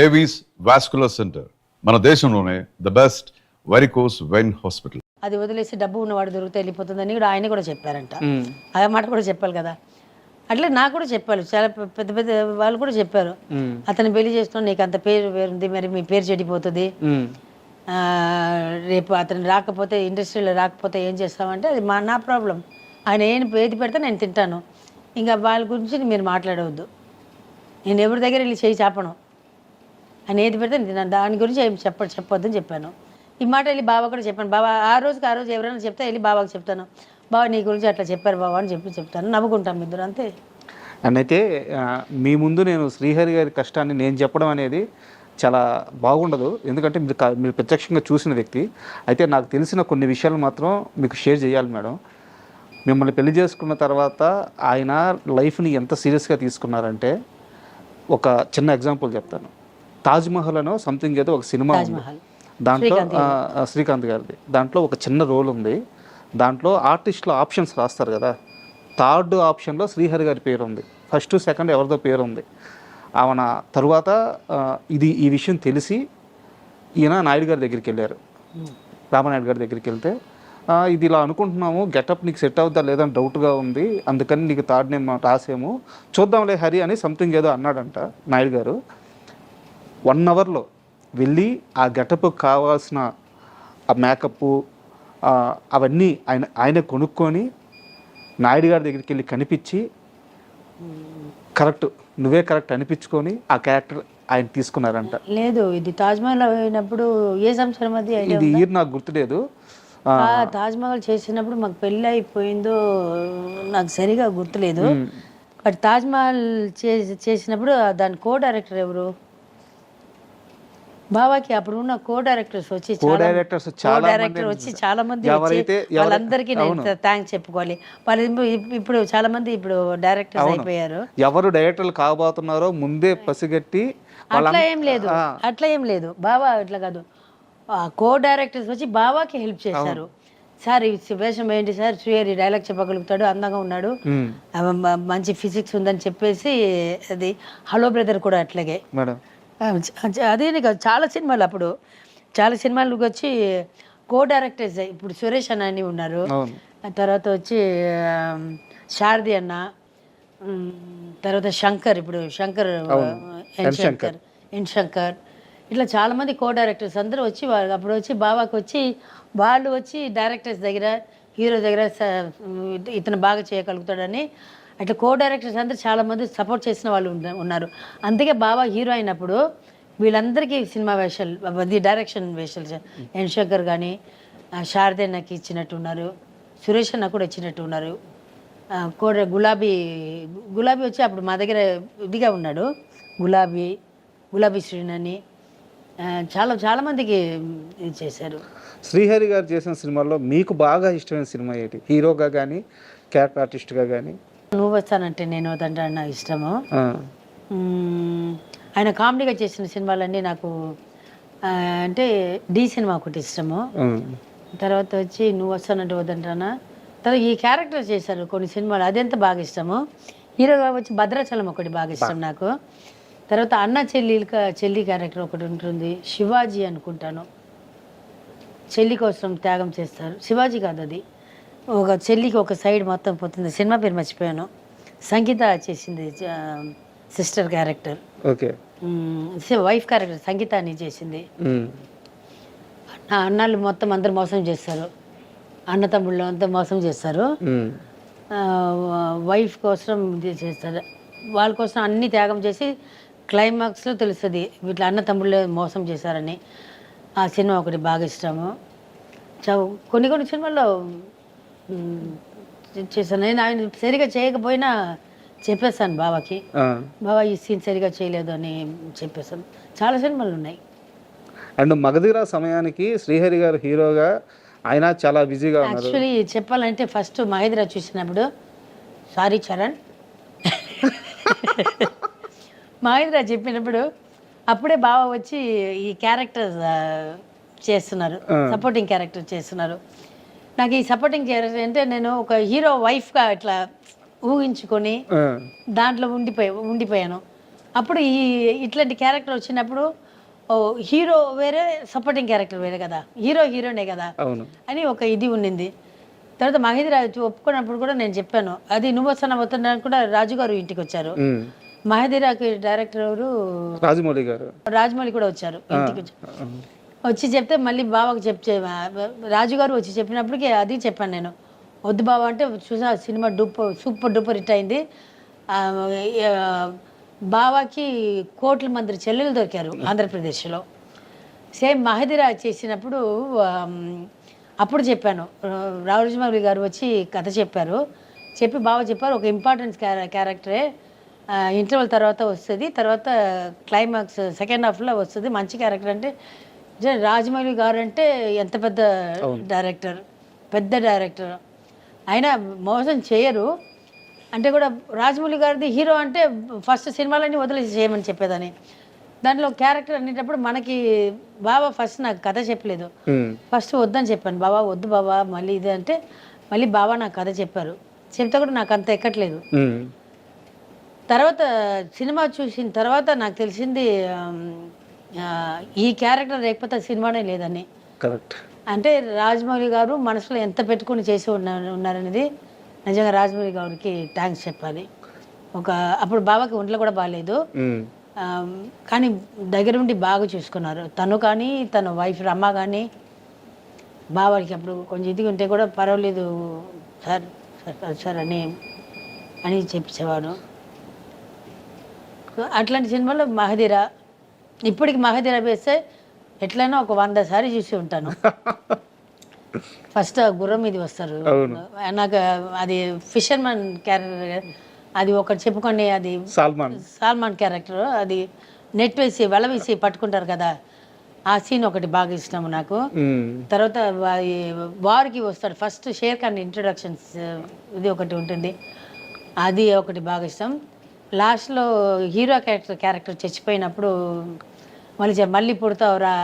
Avis vascular centre మన దేశంలోనే the best varicose vein hospital. అది వదిలేసి డబ్బు ఉన్నవాడు దొరికితే వెళ్ళిపోతుందని కూడా ఆయన కూడా చెప్పారంట. ఆ మాట కూడా చెప్పాలి కదా. అట్లే నాకు కూడా చెప్పారు, చాలా పెద్ద పెద్ద వాళ్ళు కూడా చెప్పారు, అతను పెళ్లి చేస్తున్నావు నీకు అంత పేరు వేరుంది, మరి మీ పేరు చెడిపోతుంది, రేపు అతను రాకపోతే ఇండస్ట్రీలో రాకపోతే ఏం చేస్తామంటే అది నా ప్రాబ్లం, ఆయన ఏది పెడితే నేను తింటాను, ఇంకా వాళ్ళ గురించి మీరు మాట్లాడవద్దు, నేను ఎవరి దగ్గర వెళ్ళి చేయి చాపను, ఆయన ఏది పెడితే నేను తిన్నాను, దాని గురించి ఏం చెప్పొద్దని చెప్పాను. ఈ మాట వెళ్ళి బాబా కూడా చెప్పాను. బాబా ఆ రోజు ఎవరైనా చెప్తే వెళ్ళి బాబాకి చెప్తాను, బాబా నీ గురించి అట్లా చెప్పారు బాబా అని చెప్తాను, నవ్వుకుంటాం ఇద్దరు అంతే. అండ్ అయితే మీ ముందు నేను శ్రీహరి గారి కష్టాన్ని నేను చెప్పడం అనేది చాలా బాగుండదు, ఎందుకంటే మీరు ప్రత్యక్షంగా చూసిన వ్యక్తి. అయితే నాకు తెలిసిన కొన్ని విషయాలు మాత్రం మీకు షేర్ చేయాలి మేడం. మిమ్మల్ని పెళ్లి చేసుకున్న తర్వాత ఆయన లైఫ్ని ఎంత సీరియస్గా తీసుకున్నారంటే, ఒక చిన్న ఎగ్జాంపుల్ చెప్తాను. తాజ్మహల్ అనో సంథింగ్ ఏదో ఒక సినిమా ఉంది, దాంట్లో శ్రీకాంత్ గారిది, దాంట్లో ఒక చిన్న రోల్ ఉంది. దాంట్లో ఆర్టిస్టులు ఆప్షన్స్ రాస్తారు కదా, థర్డ్ ఆప్షన్లో శ్రీహరి గారి పేరు ఉంది, ఫస్ట్ సెకండ్ ఎవరిదో పేరు ఉంది. ఆమె తరువాత ఈ విషయం తెలిసి ఈయన నాయుడు గారి దగ్గరికి వెళ్ళారు, రామనాయుడు గారి దగ్గరికి వెళ్తే ఇది ఇలా అనుకుంటున్నాము, గెటప్ నీకు సెట్ అవుతా లేదని డౌట్గా ఉంది, అందుకని నీకు థర్డ్ నేమ్ రాసేమో చూద్దాంలే హరి అని సంథింగ్ ఏదో అన్నాడంట నాయుడు గారు. 1 అవర్లో వెళ్ళి ఆ గెటప్ కావాల్సిన ఆ మేకప్ అవన్నీ ఆయన కొనుక్కొని నాయుడు గారి దగ్గరికి వెళ్ళి కనిపించి కరెక్ట్ నువ్వే కరెక్ట్ అనిపించుకొని ఆ క్యారెక్టర్ ఆయన తీసుకున్నారంట. లేదు, ఇది తాజ్మహల్ అయినప్పుడు ఏ సంవత్సరం అది ఇది ఇయర్ నాకు గుర్తులేదు. తాజ్మహల్ చేసినప్పుడు మాకు పెళ్ళి అయిపోయిందో నాకు సరిగా గుర్తులేదు. బట్ తాజ్మహల్ చేసినప్పుడు దాని కో డైరెక్టర్ ఎవరు, బాబాకి అప్పుడు ఉన్న కో డైరెక్టర్స్ వచ్చి చాలా మంది వాళ్ళందరికీ నేను థ్యాంక్స్ చెప్పుకోవాలి. వాళ్ళు ఇప్పుడు చాలా మంది ఇప్పుడు డైరెక్టర్స్ అయిపోయారు. ఎవరు డైరెక్టర్లు కాబోతున్నారో ముందే పసిగట్టి అట్లా ఏం లేదు బాబా అట్లా కాదు, కో డైరెక్టర్స్ వచ్చి బాబాకి హెల్ప్ చేశారు. సార్ ఈ వేషం ఏంటి సార్, శ్రీహరి డైలాగ్ చెప్పగలుగుతాడు, అందంగా ఉన్నాడు, మంచి ఫిజిక్స్ ఉందని చెప్పేసి అది హలో బ్రదర్ కూడా అట్లాగే అదే కాదు, చాలా సినిమాలు వచ్చి కో డైరెక్టర్స్ ఇప్పుడు సురేష్ అన్న అని ఉన్నారు, తర్వాత వచ్చి శారది అన్న, తర్వాత శంకర్, ఇప్పుడు శంకర్ ఎన్ శంకర్, ఇట్లా చాలామంది కో డైరెక్టర్స్ అందరూ వచ్చి అప్పుడు వచ్చి బాబాకి వచ్చి వాళ్ళు వచ్చి డైరెక్టర్స్ దగ్గర హీరో దగ్గర ఇతను బాగా చేయగలుగుతాడని అట్లా కో డైరెక్టర్స్ అందరూ చాలామంది సపోర్ట్ చేసిన వాళ్ళు ఉన్నారు. అందుకే బాబా హీరో అయినప్పుడు వీళ్ళందరికీ సినిమా వేషాలు డైరెక్షన్ వేషాలు ఎన్ శంకర్ కానీ శారదే అన్నకి ఇచ్చినట్టున్నారు, సురేష్ అన్న కూడా ఇచ్చినట్టున్నారు. గులాబీ వచ్చి అప్పుడు మా దగ్గర ఇదిగా ఉన్నాడు, గులాబీ శ్రీనని చాలా మందికి చేశారు. శ్రీహరి గారు చేసిన సినిమాల్లో మీకు బాగా ఇష్టమైన సినిమా ఏంటి, హీరోగా కానీ క్యారెక్టర్ ఆర్టిస్ట్గా కానీ? నువ్వు వస్తానంటే నేను వద్దంటే నా ఇష్టము. ఆయన కామెడీగా చేసిన సినిమాలన్నీ నాకు అంటే డి సినిమా ఒకటి ఇష్టము, తర్వాత వచ్చి నువ్వు వస్తానంటే వద్దంటానా, తర్వాత ఈ క్యారెక్టర్ చేశారు కొన్ని సినిమాలు అదెంత బాగా ఇష్టము. హీరోగా వచ్చి భద్రాచలం ఒకటి బాగా ఇష్టం నాకు. తర్వాత అన్న చెల్లి క్యారెక్టర్ ఒకటి ఉంటుంది, శివాజీ అనుకుంటాను, చెల్లి కోసం త్యాగం చేస్తారు, శివాజీ కాదు అది, ఒక చెల్లికి ఒక సైడ్ మొత్తం పోతుంది, సినిమా పేరు మర్చిపోయాను, సంగీత చేసింది సిస్టర్ క్యారెక్టర్, వైఫ్ క్యారెక్టర్ సంగీత అని చేసింది. అన్నాళ్ళు మొత్తం అందరు మోసం చేస్తారు, అన్న తమ్ముళ్ళు అంతా మోసం చేస్తారు, వైఫ్ కోసం చేస్తారు, వాళ్ళ కోసం అన్ని త్యాగం చేసి క్లైమాక్స్లో తెలుస్తుంది వీటిలో అన్న తమ్ముళ్ళు మోసం చేశారని. ఆ సినిమా ఒకటి బాగా ఇష్టము. కొన్ని సినిమాల్లో చేశాను నేను, ఆయన సరిగా చేయకపోయినా చెప్పేస్తాను బాబాకి, బాబా ఈ సీన్ సరిగా చేయలేదు అని చెప్పేస్తాను. చాలా సినిమాలు ఉన్నాయి. అండ్ మగధీర సమయానికి శ్రీహరి గారు హీరోగా ఆయన చాలా బిజీగా ఉన్నారు. యాక్చువల్లీ చెప్పాలంటే ఫస్ట్ మహేంద్ర చూసినప్పుడు సారీ చరణ్ మహేంద్ర చెప్పినప్పుడు అప్పుడే బాబా వచ్చి ఈ క్యారెక్టర్ చేస్తున్నారు, సపోర్టింగ్ క్యారెక్టర్ చేస్తున్నారు. నాకు ఈ సపోర్టింగ్ క్యారెక్టర్ అంటే నేను ఒక హీరో వైఫ్గా ఇట్లా ఊహించుకొని దాంట్లో ఉండిపోయాను. అప్పుడు ఇట్లాంటి క్యారెక్టర్ వచ్చినప్పుడు ఓ హీరో వేరే సపోర్టింగ్ క్యారెక్టర్ వేరే కదా, హీరోనే కదా అవును. అని ఒక ఇది ఉండింది. తర్వాత మహేంద్ర ఒప్పుకున్నప్పుడు కూడా నేను చెప్పాను, అది నువ్వు వస్తున్నాను కూడా రాజుగారు ఇంటికి వచ్చారు. మహేంద్రకి డైరెక్టర్ ఎవరు, రాజమౌళి కూడా వచ్చారు ఇంటికి. వచ్చి చెప్తే మళ్ళీ బావకు రాజుగారు వచ్చి చెప్పినప్పటికీ అది చెప్పాను నేను, వద్దు బావ అంటే చూసా సినిమా సూపర్ డూపర్ హిట్ అయింది. బావాకి కోట్ల మంది చెల్లెలు దొరికారు ఆంధ్రప్రదేశ్లో. సేమ్ మహేంద్ర చేసినప్పుడు అప్పుడు చెప్పాను, రాజమౌళి గారు వచ్చి కథ చెప్పారు. చెప్పి బావ చెప్పారు, ఒక ఇంపార్టెంట్ క్యారెక్టరే, ఇంటర్వల్ తర్వాత వస్తుంది, తర్వాత క్లైమాక్స్ సెకండ్ హాఫ్లో వస్తుంది, మంచి క్యారెక్టర్. అంటే రాజమౌళి గారు అంటే ఎంత పెద్ద డైరెక్టర్, అయినా మోసం చేయరు. అంటే కూడా రాజమౌళి గారిది హీరో అంటే ఫస్ట్ సినిమాలన్నీ వదిలేసి చేయమని చెప్పేదని. దాంట్లో క్యారెక్టర్ అనేటప్పుడు మనకి బాబా ఫస్ట్ నాకు కథ చెప్పలేదు, ఫస్ట్ వద్దని చెప్పాను. బాబా వద్దు బాబా మళ్ళీ ఇది అంటే మళ్ళీ బాబా నాకు కథ చెప్పారు. చెప్తే కూడా నాకు అంత ఎక్కట్లేదు. తర్వాత సినిమా చూసిన తర్వాత నాకు తెలిసింది ఈ క్యారెక్టర్ లేకపోతే సినిమానే లేదని. కరెక్ట్. అంటే రాజమౌళి గారు మనసులో ఎంత పెట్టుకుని చేసి ఉన్నారనేది నిజంగా రాజమౌళి గారికి థ్యాంక్స్ చెప్పాలి. అప్పుడు బాబాకి ఒంట్లో కూడా బాగాలేదు, కానీ దగ్గర ఉండి బాగా చూసుకున్నారు. తను కానీ తన వైఫ్ రమ్మ కానీ బాబాకి అప్పుడు కొంచెం ఇది ఉంటే కూడా పర్వాలేదు సార్ సార్ అని చెప్పేవాడు. అట్లాంటి సినిమాలో మహదీరా, ఇప్పటికి మహదీరా వేస్తే ఎట్లయినా ఒక 100 సార్లు చూసి ఉంటాను. ఫస్ట్ గుర్రం మీద వస్తారు, నాకు అది ఫిషర్మన్ క్యారెక్టర్, అది ఒకటి చెప్పుకోండి, అది సాల్మాన్ క్యారెక్టర్, అది నెట్ వేసి వల వేసి పట్టుకుంటారు కదా, ఆ సీన్ ఒకటి బాగా ఇష్టం నాకు. తర్వాత వార్కి వస్తాడు ఫస్ట్, షేర్ ఖాన్ ఇంట్రొడక్షన్స్ ఇది ఒకటి ఉంటుంది, అది ఒకటి బాగా ఇష్టం. లాస్ట్లో హీరో క్యారెక్టర్ చచ్చిపోయినప్పుడు మళ్ళీ పుడతావురా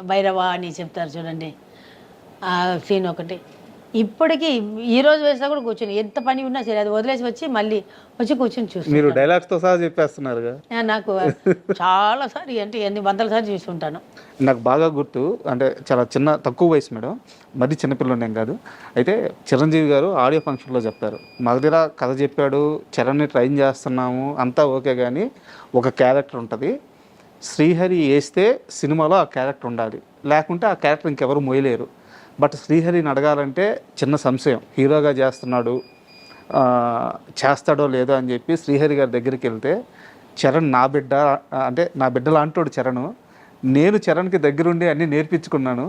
భైరవా అని చెప్తారు చూడండి, ఆ సీన్ ఒకటి. ఇప్పటికీ ఈ రోజు వేసినా కూడా కూర్చొని ఎంత పని ఉన్నా సరే అది వదిలేసి వచ్చి కూర్చొని చూస్తాను. మీరు డైలాగ్స్తో సహా చెప్పేస్తున్నారు. నాకు చాలా సార్లు అంటే ఎన్ని 100 సార్లు చూస్తుంటాను. నాకు బాగా గుర్తు, అంటే చాలా తక్కువ వయసు మేడం, మరీ చిన్నపిల్లలు ఏం కాదు. అయితే చిరంజీవి గారు ఆడియో ఫంక్షన్లో చెప్పారు, మగధిరా కథ చెప్పాడు, చరణ్ని ట్రైన్ చేస్తున్నాము అంతా ఓకే, కానీ ఒక క్యారెక్టర్ ఉంటుంది, శ్రీహరి వేస్తే సినిమాలో ఆ క్యారెక్టర్ ఉండాలి, లేకుంటే ఆ క్యారెక్టర్ ఇంకెవరు మోయలేరు. బట్ శ్రీహరిని అడగాలంటే చిన్న సంశయం, హీరోగా చేస్తాడో లేదో అని చెప్పి శ్రీహరి గారి దగ్గరికి వెళ్తే, చరణ్ నా బిడ్డ లాంటోడు చరణ్, నేను చరణ్కి దగ్గరుండి అన్నీ నేర్పించుకున్నాను,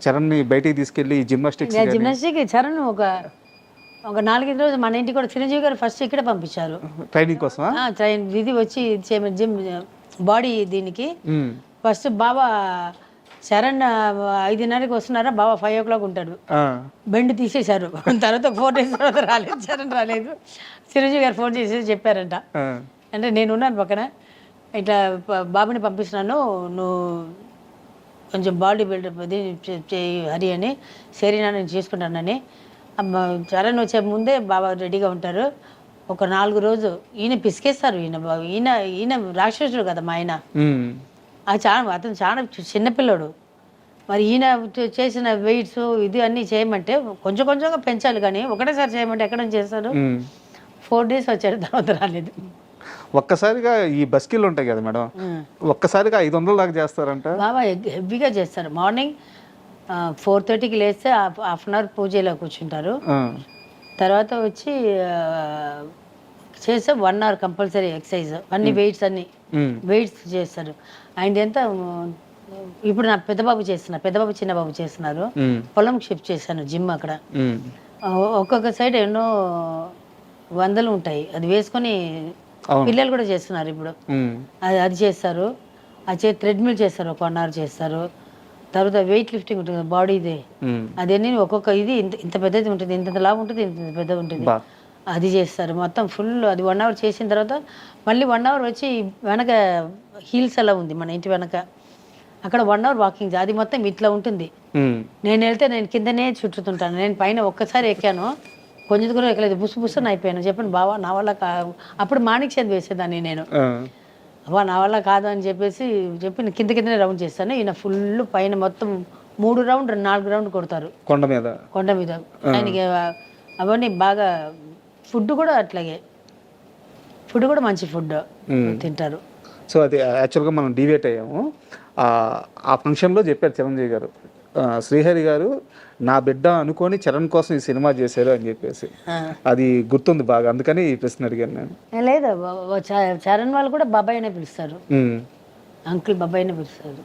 చరణ్ని బయటికి తీసుకెళ్ళి జిమ్నాస్టిక్ చరణ్ ఒక 4-5 రోజులు మన ఇంటికి కూడా చిరంజీవి గారు ఫస్ట్ ఇక్కడ పంపించారు ట్రైనింగ్ కోసం. ఇది వచ్చి జిమ్ బాడీ దీనికి ఫస్ట్ బాబా చరణ్ 5:30కి వస్తున్నారా, బాబా 5 o'clock ఉంటాడు, బెండ్ తీసేశారు. తర్వాత 4 days తర్వాత రాలేదు, చరణ్ రాలేదు. చిరంజీవి గారు ఫోన్ చేసి చెప్పారంట, అంటే నేను ఉన్నాను పక్కన, ఇట్లా బాబుని పంపిస్తున్నాను, నువ్వు కొంచెం బాడీ బిల్డప్ అది చేయి హరి అని, సరేనా నేను చేసుకుంటానని. చరణ్ వచ్చే ముందే బాబా రెడీగా ఉంటారు. ఒక 4 రోజు ఈయన పిసికేస్తారు, ఈయన రాక్షసుడు కదా మా ఆయన, అతను చాలా చిన్నపిల్లడు. మరి ఈయన చేసిన వెయిట్స్ ఇది అన్నీ చేయమంటే కొంచెం కొంచెంగా పెంచాలి, కానీ ఒకటేసారి చేయమంటే ఎక్కడ చేస్తారు. 4 days వచ్చాడు, తర్వాత రాలేదు. ఒక్కసారిగా ఈ బస్కిల్ ఉంటాయి కదా మేడం, ఒక్కసారిగా 500 దాకా చేస్తారంట. బాబా హెవీగా చేస్తారు. మార్నింగ్ 4:30కి లేస్తే హాఫ్ అన్ అవర్ పూజలో కూర్చుంటారు, తర్వాత వచ్చి చేస్తే 1 hour కంపల్సరీ ఎక్సర్సైజ్, అన్ని వెయిట్స్ చేస్తారు. ఆయన ఎంత ఇప్పుడు నా పెద్దబాబు చిన్నబాబు చేస్తున్నారు, పొలం షిఫ్ట్ చేశాను, జిమ్ అక్కడ ఒక్కొక్క సైడ్ ఎన్నో 100 ఉంటాయి, అది వేసుకొని పిల్లలు కూడా చేస్తున్నారు ఇప్పుడు. అది చేస్తారు, అది థ్రెడ్మిల్ చేస్తారు, ఒక 1 hour చేస్తారు. తర్వాత వెయిట్ లిఫ్టింగ్ ఉంటుంది కదా బాడీదే, అదన్నీ ఒక్కొక్క ఇది ఇంత పెద్దది ఉంటుంది, ఇంత లాభ ఉంటుంది, ఇంత పెద్దది ఉంటుంది, అది చేస్తారు మొత్తం ఫుల్. అది 1 hour చేసిన తర్వాత మళ్ళీ 1 hour వచ్చి వెనక హీల్స్ అలా ఉంది మన ఇంటి వెనక, అక్కడ 1 hour వాకింగ్, అది మొత్తం ఇట్లా ఉంటుంది. నేను వెళ్తే నేను కిందనే చుట్టుతుంటాను, నేను పైన ఒక్కసారి ఎక్కాను కొంచెం కూడా ఎక్కలేదు, బుస్సు అయిపోయాను. చెప్పండి బావా నా వల్ల అప్పుడు మాణిక్ చంద్ వేసేదాన్ని నేను. అవ్వ నా వల్ల కాదు అని చెప్పేసి చెప్పి కిందనే రౌండ్ చేస్తాను. ఈయన ఫుల్ పైన మొత్తం 3 రౌండ్ 4 రౌండ్ కొడతారు కొండ మీద. ఆయనకి అవన్నీ బాగా. ఫుడ్ కూడా అట్లాగే, ఫుడ్ కూడా మంచి ఫుడ్ తింటారు. సో అది యాక్చువల్గా మనం డివేట్ అయ్యాము. ఆ ఫంక్షన్లో చెప్పారు చిరంజీవి గారు, శ్రీహరి గారు నా బిడ్డ అనుకొని చరణ్ కోసం ఈ సినిమా చేశారు అని చెప్పేసి. అది గుర్తుంది బాగా, అందుకని ఈ ప్రశ్న అడిగాను నేను. లేదా చరణ్ వాళ్ళు కూడా బాబాయ్ అనే పిలుస్తారు, అంకుల్ బాబాయ్ అనే పిలుస్తారు.